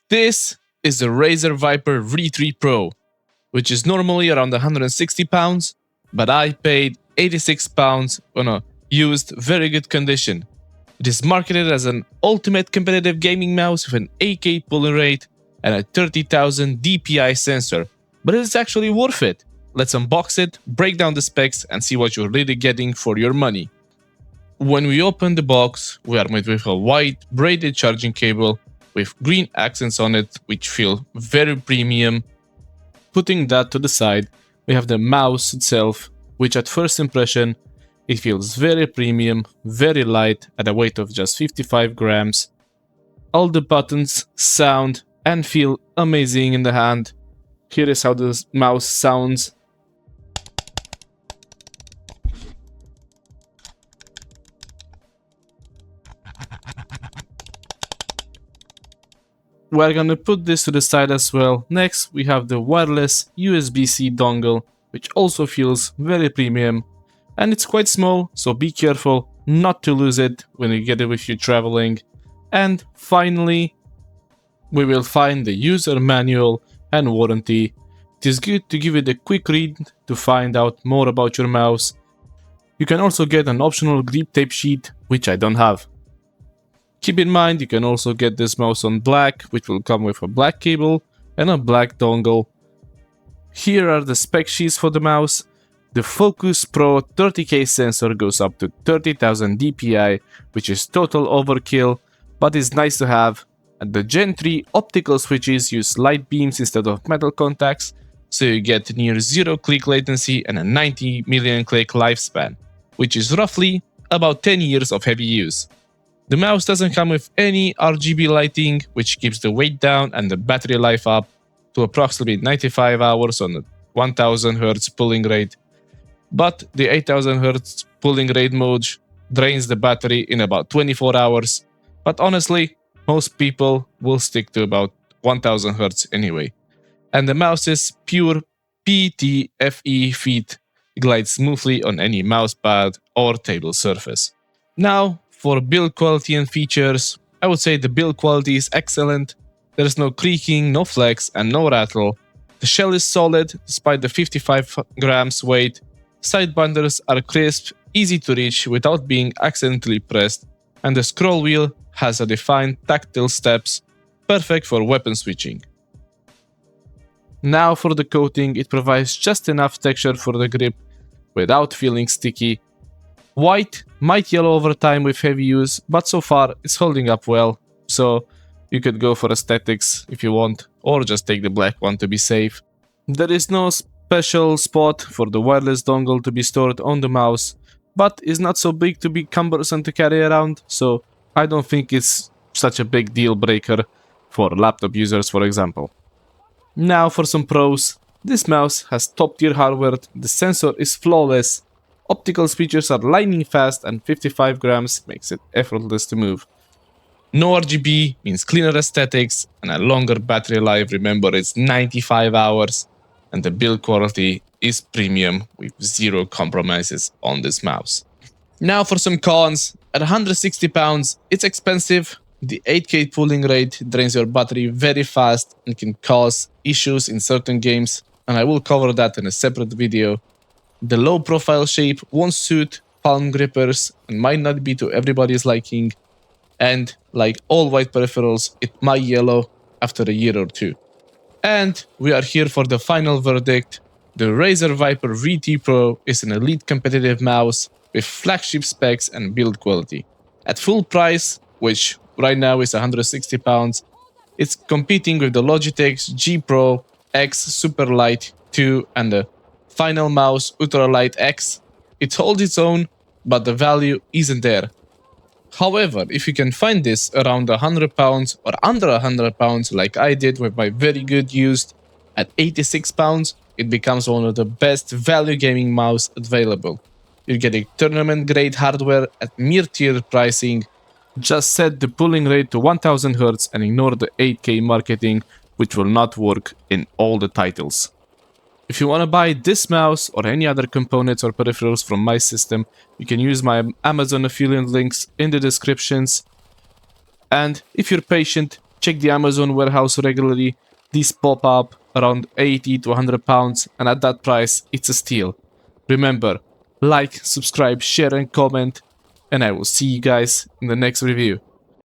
This is the Razer Viper V3 Pro, which is normally around £160, but I paid £86 on a used, very good condition. It is marketed as an ultimate competitive gaming mouse with an 8K pulling rate and a 30,000 DPI sensor, but it is actually worth it. Let's unbox it, break down the specs, and see what you're really getting for your money. When we open the box, we are met with a white braided charging cable with green accents on it, which feel very premium. Putting that to the side, we have the mouse itself, which at first impression, it feels very premium, very light, at a weight of just 55 grams. All the buttons sound and feel amazing in the hand. Here is how the mouse sounds. We're gonna put this to the side as well. Next, we have the wireless USB-C dongle, which also feels very premium. And it's quite small, so be careful not to lose it when you get it with you traveling. And finally, we will find the user manual and warranty. It is good to give it a quick read to find out more about your mouse. You can also get an optional grip tape sheet, which I don't have. Keep in mind, you can also get this mouse on black, which will come with a black cable and a black dongle. Here are the spec sheets for the mouse. The Focus Pro 30K sensor goes up to 30,000 DPI, which is total overkill, but is nice to have. And the Gen 3 optical switches use light beams instead of metal contacts, so you get near zero click latency and a 90 million click lifespan, which is roughly about 10 years of heavy use. The mouse doesn't come with any RGB lighting, which keeps the weight down and the battery life up to approximately 95 hours on a 1000 Hz pulling rate. But the 8000 Hz pulling rate mode drains the battery in about 24 hours. But honestly, most people will stick to about 1000 Hz anyway. And the mouse's pure PTFE feet glide smoothly on any mousepad or table surface. Now, for build quality and features, I would say the build quality is excellent. There is no creaking, no flex, and no rattle. The shell is solid despite the 55 grams weight. Side binders are crisp, easy to reach without being accidentally pressed, and the scroll wheel has a defined tactile steps, perfect for weapon switching. Now for the coating, it provides just enough texture for the grip without feeling sticky. White might yellow over time with heavy use, but so far it's holding up well, so you could go for aesthetics if you want, or just take the black one to be safe. There is no special spot for the wireless dongle to be stored on the mouse, but it's not so big to be cumbersome to carry around, so I don't think it's such a big deal breaker for laptop users, for example. Now for some pros. This mouse has top tier hardware, the sensor is flawless, optical switches are lightning fast, and 55 grams makes it effortless to move. No RGB means cleaner aesthetics and a longer battery life. Remember, it's 95 hours, and the build quality is premium with zero compromises on this mouse. Now for some cons. At £160, it's expensive. The 8K pulling rate drains your battery very fast and can cause issues in certain games, and I will cover that in a separate video. The low profile shape won't suit palm grippers and might not be to everybody's liking, and like all white peripherals, it might yellow after a year or two. And we are here for the final verdict. The Razer Viper V3 Pro is an elite competitive mouse with flagship specs and build quality. At full price, which right now is £160, it's competing with the Logitech G Pro X Superlight 2 and the Final Mouse Ultralight X. It holds its own, but the value isn't there. However, if you can find this around £100 or under £100 like I did with my very good used at £86, it becomes one of the best value gaming mouse available. You're getting tournament grade hardware at mid-tier pricing. Just set the pulling rate to 1000 Hz and ignore the 8K marketing, which will not work in all the titles. If you want to buy this mouse or any other components or peripherals from my system, you can use my Amazon affiliate links in the descriptions. And if you're patient, check the Amazon warehouse regularly. These pop up around 80 to 100 pounds, and at that price, it's a steal. Remember, like, subscribe, share and comment, and I will see you guys in the next review.